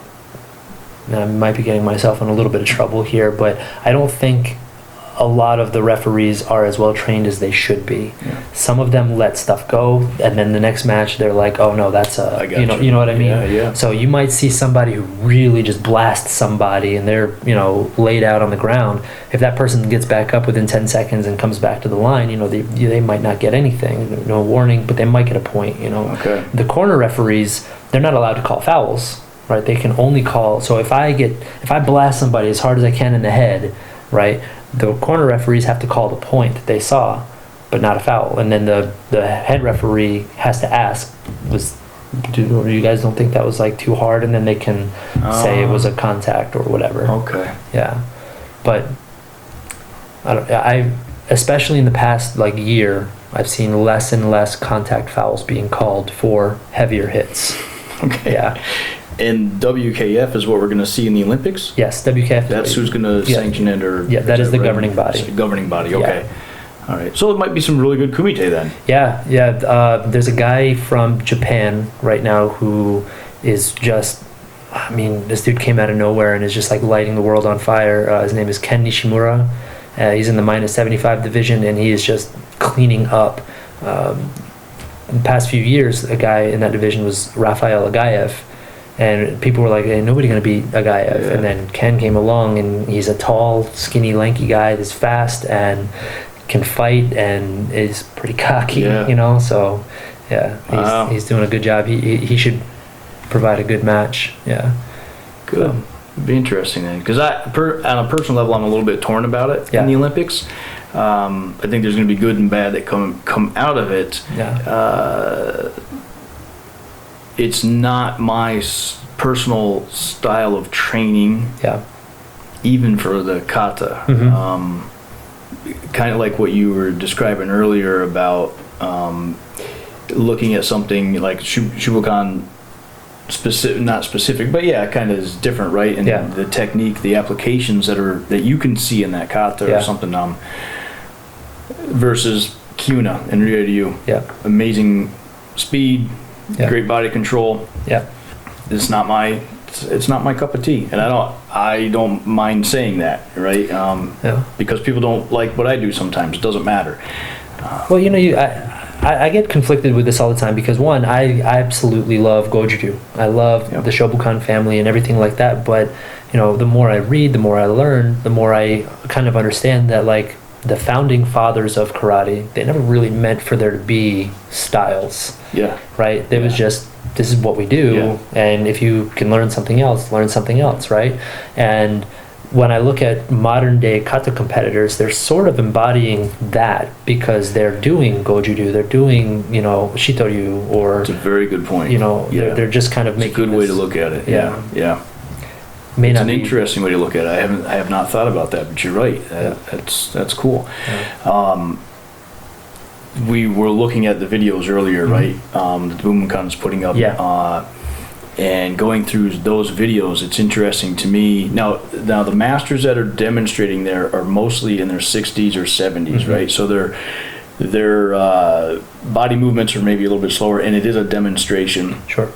S2: and I might be getting myself in a little bit of trouble here, but I don't think a lot of the referees are as well trained as they should be. Yeah. Some of them let stuff go, and then the next match they're like, "Oh no, that's you know what I mean?"
S1: Yeah.
S2: So you might see somebody who really just blasts somebody, and they're laid out on the ground. If that person gets back up within 10 seconds and comes back to the line, they might not get anything, no warning, but they might get a point.
S1: Okay.
S2: The corner referees, they're not allowed to call fouls, right? They can only call. So if I blast somebody as hard as I can in the head, right? The corner referees have to call the point that they saw, but not a foul. And then the head referee has to ask, you guys don't think that was like too hard? And then they can say it was a contact or whatever.
S1: Okay.
S2: Yeah, but I especially in the past like year, I've seen less and less contact fouls being called for heavier hits.
S1: Okay.
S2: Yeah.
S1: And WKF is what we're going to see in the Olympics?
S2: Yes, WKF.
S1: That's who's going to sanction it? Or
S2: yeah, that is the governing body.
S1: Governing body, okay.
S2: Yeah.
S1: All right. So it might be some really good kumite then.
S2: Yeah. There's a guy from Japan right now who is just, I mean, this dude came out of nowhere and is just like lighting the world on fire. His name is Ken Nishimura. He's in the minus 75 division, and he is just cleaning up. In the past few years, a guy in that division was Rafael Agaev. And people were like, hey, nobody going to beat Agaev. Yeah. And then Ken came along, and he's a tall, skinny, lanky guy that's fast and can fight and is pretty cocky, you know? So, yeah, he's doing a good job. He should provide a good match. Yeah.
S1: Good. So. It'd be interesting then. Because on a personal level, I'm a little bit torn about it in the Olympics. I think there's going to be good and bad that come out of it.
S2: Yeah.
S1: It's not my personal style of training.
S2: Yeah.
S1: Even for the kata.
S2: Mm-hmm.
S1: Kind of like what you were describing earlier about looking at something like Shobukan specific, not specific, but kind of is different, right? And the technique, the applications that you can see in that kata or something versus Kyuna and Ryu.
S2: Yeah.
S1: Amazing speed. Yeah. Great body control.
S2: Yeah.
S1: It's not my cup of tea, and I don't mind saying that, right? Because people don't like what I do sometimes. It doesn't matter.
S2: Well, I get conflicted with this all the time because one, I absolutely love Goju-Ryu. I love the Shobukan family and everything like that. But the more I read, the more I learn, the more I kind of understand that like the founding fathers of karate, they never really meant for there to be styles.
S1: Yeah.
S2: Right? It was just, this is what we do, and if you can learn something else, right? And when I look at modern day kata competitors, they're sort of embodying that because they're doing Goju-Ryu, they're doing, Shito-Ryu, or...
S1: It's a very good point.
S2: They're just kind of making
S1: a good way to look at it. Yeah. It's an interesting way to look at it. I have not thought about that, but you're right. That's cool.
S2: Yeah.
S1: We were looking at the videos earlier, right? The Budokan's putting up.
S2: Yeah.
S1: And going through those videos, it's interesting to me. Now the masters that are demonstrating there are mostly in their 60s or 70s, right? So their body movements are maybe a little bit slower, and it is a demonstration.
S2: Sure.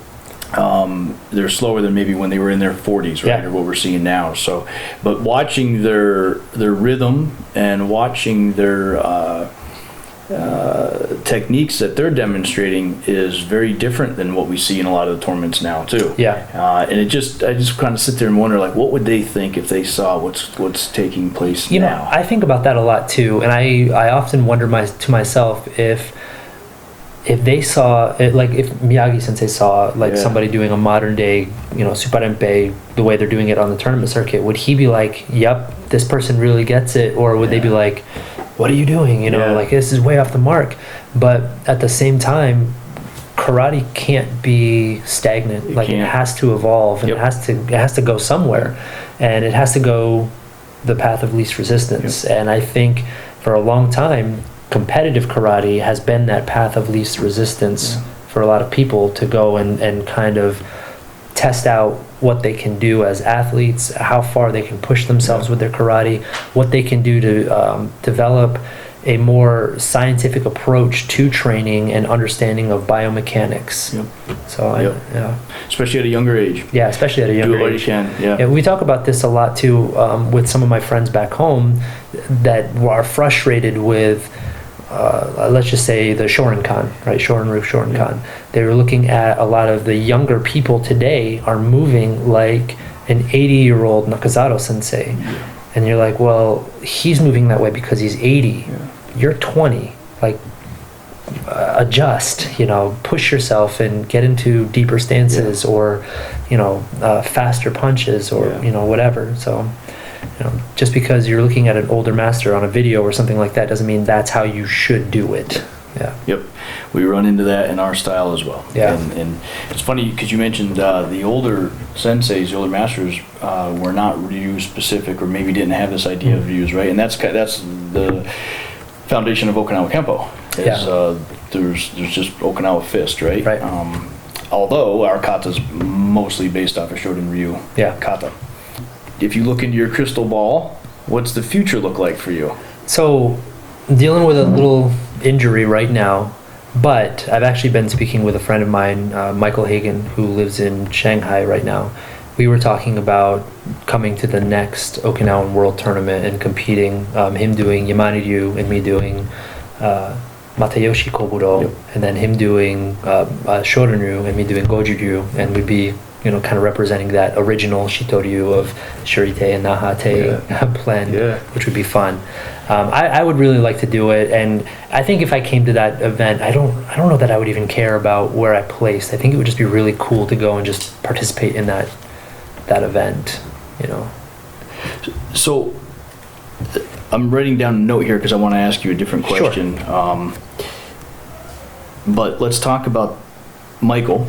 S1: They're slower than maybe when they were in their 40s, right? Or what we're seeing now. So, but watching their rhythm and watching their techniques that they're demonstrating is very different than what we see in a lot of the tournaments now too.
S2: Yeah.
S1: And I just kind of sit there and wonder, like, what would they think if they saw what's taking place now?
S2: I think about that a lot too, and I often wonder to myself if they saw it, like if Miyagi Sensei saw like somebody doing a modern day, Suparenpei, the way they're doing it on the tournament circuit, would he be like, yep, this person really gets it? Or would they be like, what are you doing? Like, this is way off the mark. But at the same time, karate can't be stagnant. Like, it has to evolve, and it has to go somewhere, and it has to go the path of least resistance. And I think for a long time, competitive karate has been that path of least resistance for a lot of people to go and kind of test out what they can do as athletes, how far they can push themselves with their karate, what they can do to develop a more scientific approach to training and understanding of biomechanics. So
S1: especially at a younger age.
S2: Yeah, especially at a younger age.
S1: Do what you can. Yeah.
S2: We talk about this a lot too with some of my friends back home that are frustrated with let's just say the Shorinkan, right? Shorinkan. They were looking at a lot of the younger people today are moving like an 80-year-old Nakazato sensei. And you're like, well, he's moving that way because he's 80. You're 20. Like, adjust, push yourself and get into deeper stances or, faster punches or, whatever. So just because you're looking at an older master on a video or something like that doesn't mean that's how you should do it. Yeah.
S1: Yep. We run into that in our style as well.
S2: Yeah.
S1: And it's funny because you mentioned the older senseis, the older masters, were not Ryu specific, or maybe didn't have this idea of Ryus, right? And that's the foundation of Okinawa Kempo. There's just Okinawa fist, right?
S2: Right.
S1: Although our kata's mostly based off of Shodan Ryu kata. If you look into your crystal ball, what's the future look like for you?
S2: So, dealing with a little injury right now, but I've actually been speaking with a friend of mine, Michael Hagen, who lives in Shanghai right now. We were talking about coming to the next Okinawan World Tournament and competing, him doing Yamani Ryu and me doing Matayoshi Kobudo, and then him doing Shodan Ryu and me doing Goju-Ryu, and we'd be kind of representing that original Shito-Ryu of Shurite and Nahate blend, which would be fun. I would really like to do it, and I think if I came to that event, I don't know that I would even care about where I placed. I think it would just be really cool to go and just participate in that event,
S1: So I'm writing down a note here because I want to ask you a different question. Sure. But let's talk about Michael,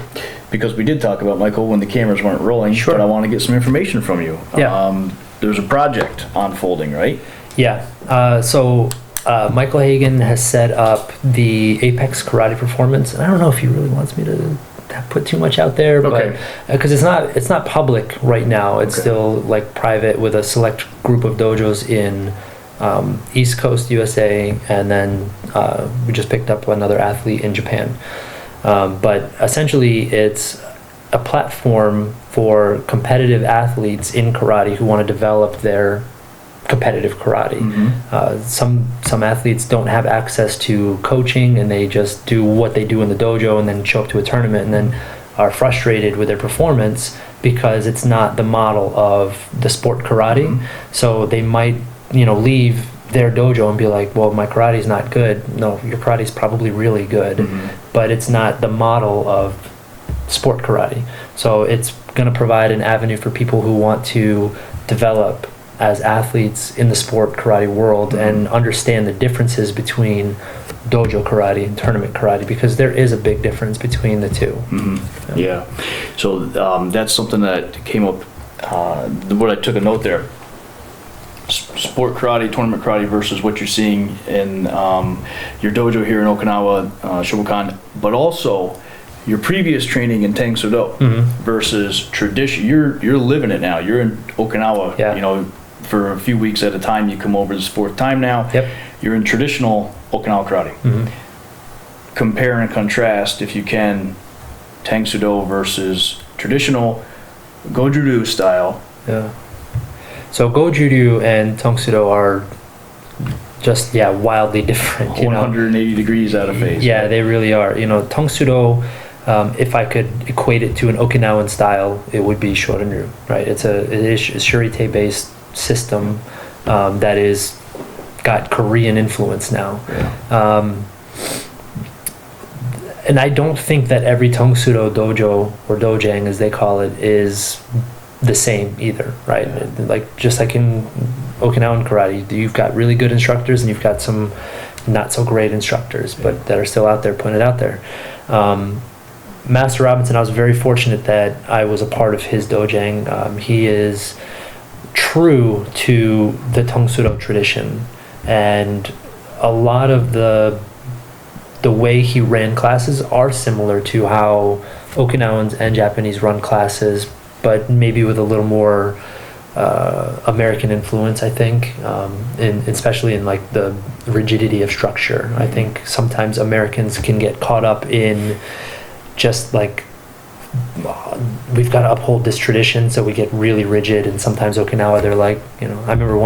S1: because we did talk about Michael when the cameras weren't rolling.
S2: Sure.
S1: But I want to get some information from you.
S2: Yeah.
S1: There's a project unfolding, right?
S2: Yeah. So Michael Hagen has set up the Apex Karate Performance, and I don't know if he really wants me to put too much out there, but because it's not public right now. It's still like private with a select group of dojos in East Coast USA, and then we just picked up another athlete in Japan. But essentially, it's a platform for competitive athletes in karate who want to develop their competitive karate. Mm-hmm. Some athletes don't have access to coaching, and they just do what they do in the dojo and then show up to a tournament and then are frustrated with their performance because it's not the model of the sport karate. Mm-hmm. So they might leave their dojo and be like, well, my karate's not good. No, your karate's probably really good, but it's not the model of sport karate. So it's going to provide an avenue for people who want to develop as athletes in the sport karate world and understand the differences between dojo karate and tournament karate, because there is a big difference between the two.
S1: Mm-hmm. Yeah. So that's something that came up, what I took a note there. Sport karate, tournament karate versus what you're seeing in your dojo here in Okinawa, Shobukan, but also your previous training in Tang So Doo versus tradition. You're living it now. You're in Okinawa, for a few weeks at a time. You come over this fourth time now.
S2: Yep.
S1: You're in traditional Okinawa karate. Mm-hmm. Compare and contrast, if you can, Tang So Doo versus traditional Goju-Ryu style.
S2: Yeah. So Goju-Ryu and Tang So Doo are just wildly different.
S1: 180 degrees out of phase.
S2: Yeah, they really are. Tang So Doo, if I could equate it to an Okinawan style, it would be Shodan Ryu, right? It is a Shurite based system that is got Korean influence now. Yeah. And I don't think that every Tang So Doo dojo, or dojang as they call it, is the same either, right? Just like in Okinawan karate, you've got really good instructors and you've got some not so great instructors, but that are still out there putting it out there. Master Robinson, I was very fortunate that I was a part of his dojang. He is true to the Tang So Doo tradition, and a lot of the way he ran classes are similar to how Okinawans and Japanese run classes, but maybe with a little more American influence, I think, especially in like the rigidity of structure. I think sometimes Americans can get caught up in just like, we've got to uphold this tradition, so we get really rigid. And sometimes Okinawa, they're like, I remember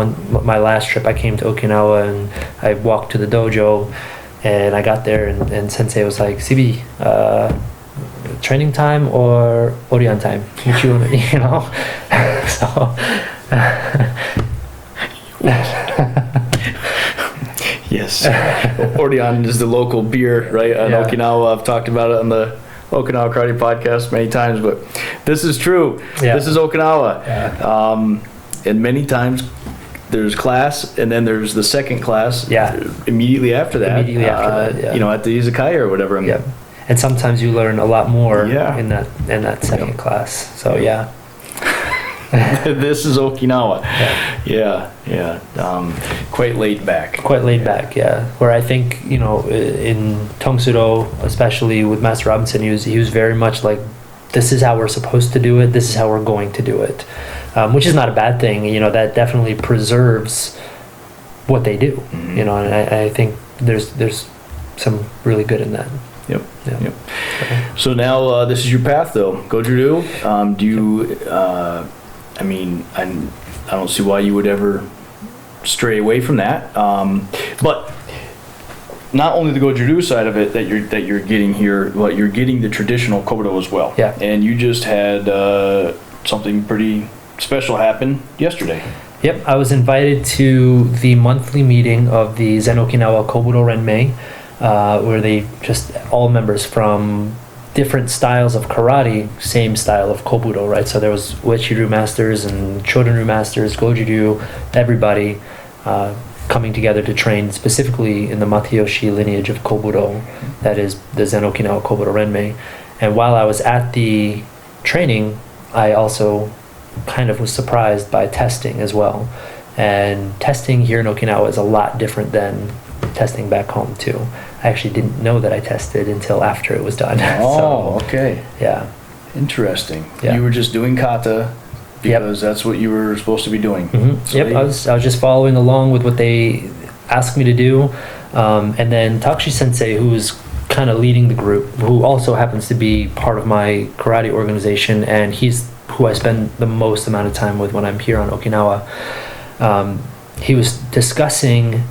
S2: my last trip, I came to Okinawa and I walked to the dojo, and I got there and sensei was like, Seavey, training time or Orion time? Which you know? So.
S1: Yes. Orion is the local beer, right? On Okinawa. I've talked about it on the Okinawa Karate podcast many times, but this is true. Yeah. This is Okinawa. Yeah. and many times there's class, and then there's the second class.
S2: Yeah.
S1: Immediately after that.
S2: Yeah.
S1: You know, at the izakaya or whatever.
S2: Yeah. And sometimes you learn a lot more
S1: Yeah.
S2: in that second class. So yeah.
S1: This is Okinawa. Yeah. Quite laid back.
S2: Quite laid back, yeah. Where I think, you know, in Tang So Doo, especially with Master Robinson, he was very much like, this is how we're supposed to do it. This is how we're going to do it, which is not a bad thing. You know, that definitely preserves what they do.
S1: Mm-hmm.
S2: You know, and I think there's some really good in that.
S1: Yep.
S2: Yeah.
S1: Yep. So now this is your path, though. Goju-Ryu. Do you? I mean, I don't see why you would ever stray away from that. But not only the Goju-Ryu side of it that you're getting here, but you're getting the traditional Kobudo as well.
S2: Yeah.
S1: And you just had something pretty special happen yesterday.
S2: Yep, I was invited to the monthly meeting of the Zen Okinawa Kobudo Renmei, where they just all members from different styles of karate, same style of Kobudo, right? So there was Uechi-ryu masters and Choden-ryu masters, Goju-ryu, everybody coming together to train specifically in the Matayoshi lineage of Kobudo, that is the Zen Okinawa Kobudo Renmei. And while I was at the training, I also kind of was surprised by testing as well. And testing here in Okinawa is a lot different than testing back home too. I actually didn't know that I tested until after it was done.
S1: Oh,
S2: So,
S1: okay.
S2: yeah.
S1: Interesting.
S2: Yeah.
S1: You were just doing kata because that's what you were supposed to be doing.
S2: Mm-hmm.
S1: So
S2: Yep, I was just following along with what they asked me to do. And then Takushi Sensei, who was kind of leading the group, who also happens to be part of my karate organization, and he's who I spend the most amount of time with when I'm here on Okinawa. He was discussing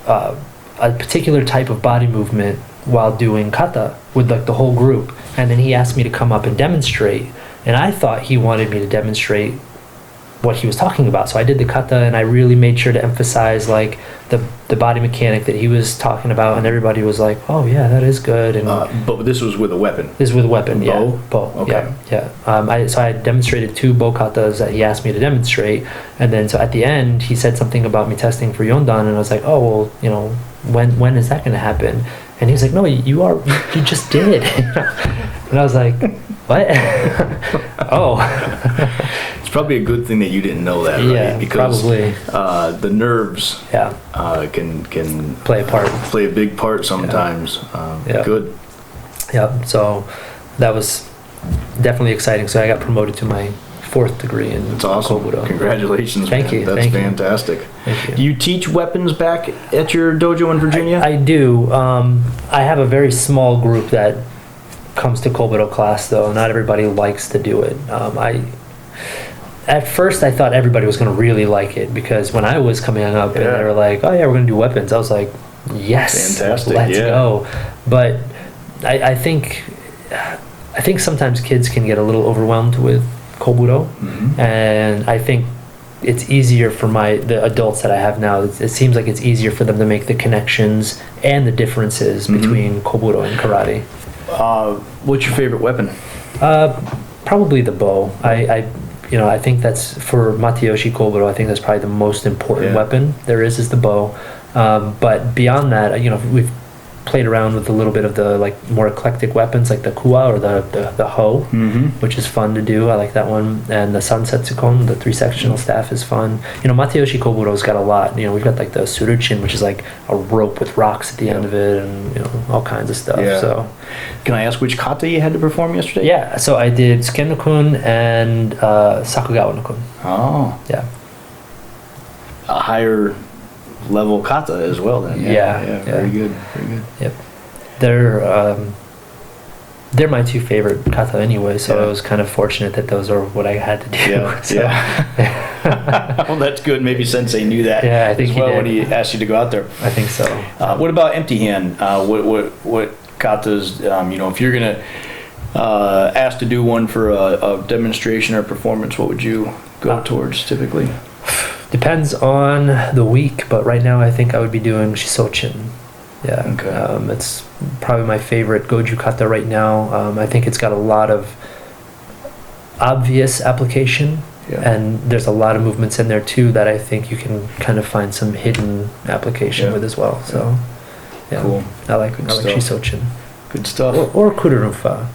S2: a particular type of body movement while doing kata with like the whole group, and then he asked me to come up and demonstrate, and I thought he wanted me to demonstrate what he was talking about. So I did the kata, and I really made sure to emphasize like the body mechanic that he was talking about, and everybody was like, "Oh yeah, that is good." And
S1: but this was with a weapon.
S2: this is with a weapon,
S1: Bow?
S2: Bow.
S1: Okay.
S2: Yeah. I demonstrated 2 bow katas that he asked me to demonstrate, and then so at the end he said something about me testing for Yondan, and I was like, "Oh well, you know, when is that going to happen?" And he was like, "No, you just did." And I was like, "What?" Oh.
S1: It's probably a good thing that you didn't know that,
S2: Yeah,
S1: right? Because
S2: probably.
S1: The nerves
S2: Yeah.
S1: can
S2: Play a part.
S1: play a big part sometimes.
S2: Yeah.
S1: Good.
S2: Yeah. So that was definitely exciting. So I got promoted to my 4th degree in
S1: That's awesome.
S2: Kobudo.
S1: Congratulations,
S2: Thank
S1: man.
S2: you.
S1: That's
S2: Thank you.
S1: fantastic.
S2: Thank you.
S1: Do you teach weapons back at your dojo in Virginia?
S2: I do. I have a very small group that comes to Kobudo class, though. Not everybody likes to do it. At first, I thought everybody was going to really like it, because when I was coming up and they were like, "Oh yeah, we're going to do weapons," I was like, "Yes,
S1: Fantastic,
S2: let's
S1: yeah.
S2: go." But I think sometimes kids can get a little overwhelmed with Kobudo,
S1: Mhm.
S2: and I think it's easier for the adults that I have now. It seems like it's easier for them to make the connections and the differences
S1: Mhm.
S2: between Kobudo and karate.
S1: What's your favorite weapon?
S2: Probably the bow. I think that's for Matayoshi Kobudo. I think that's probably the most important
S1: Yeah.
S2: weapon there is the bow. But beyond that, we've played around with a little bit of the like more eclectic weapons, like the kuwa or the hoe,
S1: Mm-hmm.
S2: which is fun to do. I like that one. And the sansetsukon, the 3-sectional staff, is fun. Matayoshi Kobudo's got a lot. We've got like the suruchin, which is like a rope with rocks at the end of it, and all kinds of stuff.
S1: Yeah.
S2: So,
S1: Can I ask which kata you had to perform yesterday?
S2: yeah. So I did Tsuken-no-kun and Sakugawa-no-kun.
S1: Oh,
S2: Yeah.
S1: a higher level kata as well then.
S2: Yeah.
S1: Very good. Very good.
S2: Yep. They're my 2 favorite kata anyway, so
S1: Yeah.
S2: I was kind of fortunate that those are what I had to do.
S1: Yeah.
S2: So,
S1: Yeah. Well, that's good. Maybe Sensei knew that.
S2: Yeah, I think
S1: as
S2: he
S1: well
S2: did.
S1: when he asked you to go out there.
S2: I think so.
S1: What about empty hand? What katas? If you're gonna asked to do one for a demonstration or performance, what would you go towards typically?
S2: Depends on the week, but right now I think I would be doing Shisochin. Yeah.
S1: Okay.
S2: It's probably my favorite Goju kata right now. I think it's got a lot of obvious application And there's a lot of movements in there too that I think you can kind of find some hidden application with as well. So,
S1: cool.
S2: I like Shisochin.
S1: Good stuff.
S2: Or Kururufa.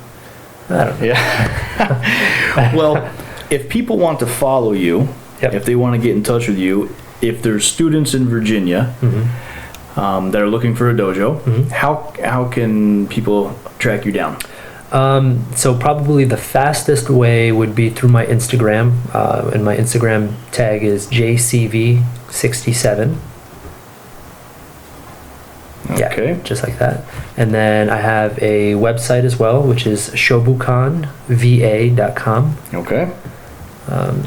S2: I don't know.
S1: Yeah. Well, if people want to follow you, if they want to get in touch with you, if there's students in Virginia that are looking for a dojo, how can people track you down?
S2: So probably the fastest way would be through my Instagram, and my Instagram tag is jcv67.
S1: Okay.
S2: Yeah, just like that. And then I have a website as well, which is shobukanva.com.
S1: Okay.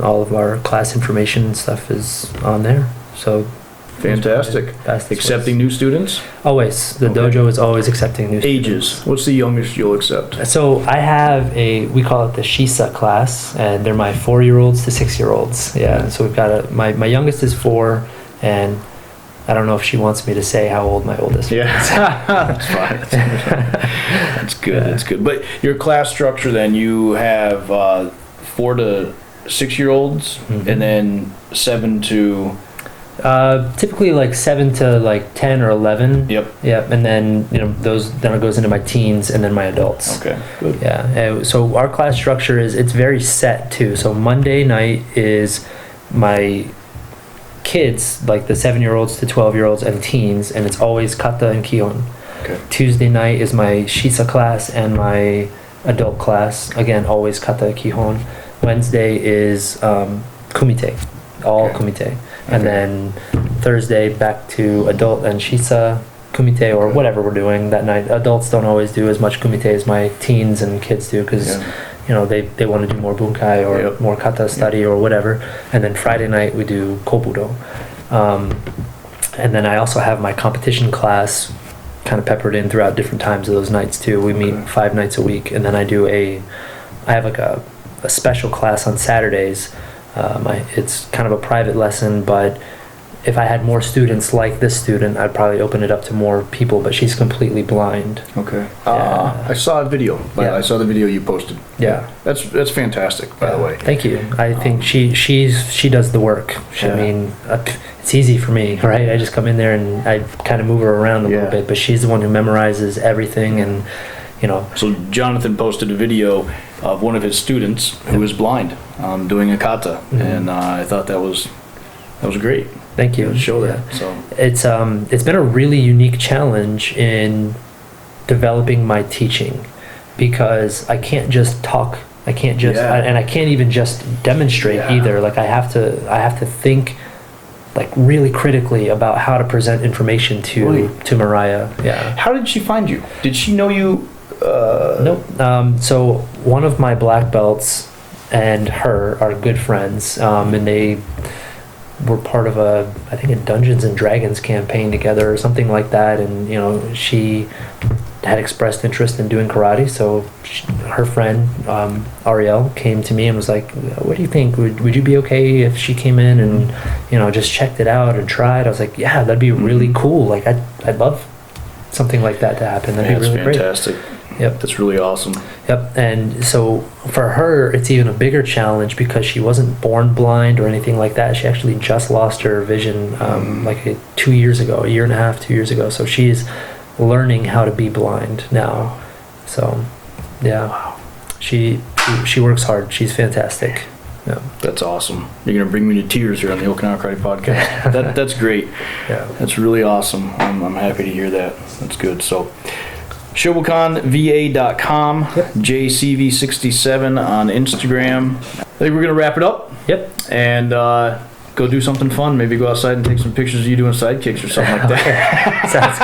S2: All of our class information and stuff is on there. So
S1: fantastic. Accepting new students?
S2: Always. The dojo is always accepting new students.
S1: Ages. What's the youngest you'll accept?
S2: So I have we call it the Shisa class, and they're my 4-year-olds to 6-year-olds. Yeah. So we've got my youngest is 4, and I don't know if she wants me to say how old my oldest is.
S1: Yeah. That's fine. That's good. Yeah. That's good. But your class structure then, you have 4 to 6-year-olds, and then 7 to...
S2: typically like 7 to like 10 or 11.
S1: Yep.
S2: And then then it goes into my teens and then my adults.
S1: Okay. Good.
S2: Yeah. So our class structure it's very set too. So Monday night is my kids, like the 7-year-olds to 12-year-olds and teens, and it's always kata and kion.
S1: Okay.
S2: Tuesday night is my shisa class and my adult class. Again, always kata and kihon. Wednesday is kumite, all kumite. And then Thursday back to adult and shisa kumite or whatever we're doing that night. Adults don't always do as much kumite as my teens and kids do because they want to do more bunkai or more kata study or whatever. And then Friday night we do kobudo. And then I also have my competition class kind of peppered in throughout different times of those nights too. We meet 5 nights a week, and then I have like a special class on Saturdays. It's kind of a private lesson, but if I had more students like this student, I'd probably open it up to more people, but she's completely blind.
S1: Okay. I saw a video. I saw the video you posted.
S2: Yeah.
S1: That's fantastic, by the way.
S2: Thank you. I think she does the work. I mean, it's easy for me, right? I just come in there and I kind of move her around a little bit, but she's the one who memorizes everything and,
S1: So Jonathan posted a video of one of his students who is blind doing a kata, and I thought that was great.
S2: Thank you.
S1: Show that. So
S2: it's been a really unique challenge in developing my teaching because I can't just talk. I can't just and I can't even just demonstrate either. Like I have to think like really critically about how to present information to Mariah. Yeah.
S1: How did she find you? Did she know you?
S2: Nope. So one of my black belts and her are good friends, and they were part of a Dungeons and Dragons campaign together or something like that. And she had expressed interest in doing karate, so her friend Ariel came to me and was like, "What do you think? Would you be okay if she came in and just checked it out and tried?" I was like, "Yeah, that'd be really cool. Like I'd love something like that to happen. That'd be really
S1: fantastic.
S2: Great." Yep.
S1: That's really awesome.
S2: Yep. And so for her, it's even a bigger challenge because she wasn't born blind or anything like that. She actually just lost her vision 2 years ago, a year and a half, 2 years ago. So she's learning how to be blind now. So, yeah, she works hard. She's fantastic. Yeah.
S1: That's awesome. You're going to bring me to tears here on the Okinawa Karate Podcast. That's great.
S2: Yeah.
S1: That's really awesome. I'm happy to hear that. That's good. So, ShobukanVA.com, JCV67 on Instagram. I think we're going to wrap it up.
S2: Yep.
S1: And go do something fun. Maybe go outside and take some pictures of you doing sidekicks or something like that.
S2: Sounds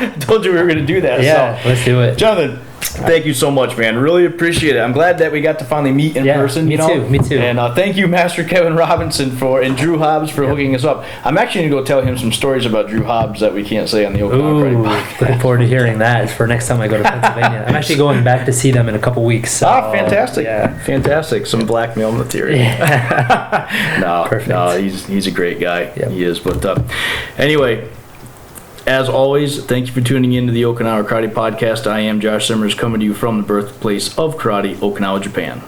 S2: good.
S1: Told you we were going to do that.
S2: Yeah,
S1: so.
S2: Let's do it.
S1: Jonathan, thank you so much, man. Really appreciate it. I'm glad that we got to finally meet in person.
S2: Me too.
S1: And thank you, Master Kevin Robinson and Drew Hobbs for hooking us up. I'm actually going to go tell him some stories about Drew Hobbs that we can't say on the Okinawa Karate Podcast.
S2: Looking forward to hearing that for next time I go to Pennsylvania. I'm actually going back to see them in a couple weeks. So,
S1: fantastic.
S2: Yeah.
S1: Fantastic. Some blackmail material.
S2: Yeah.
S1: No,
S2: perfect.
S1: No, he's a great guy.
S2: Yep.
S1: He is. But anyway, as always, thank you for tuning in to the Okinawa Karate Podcast. I am Josh Simmers, coming to you from the birthplace of karate, Okinawa, Japan.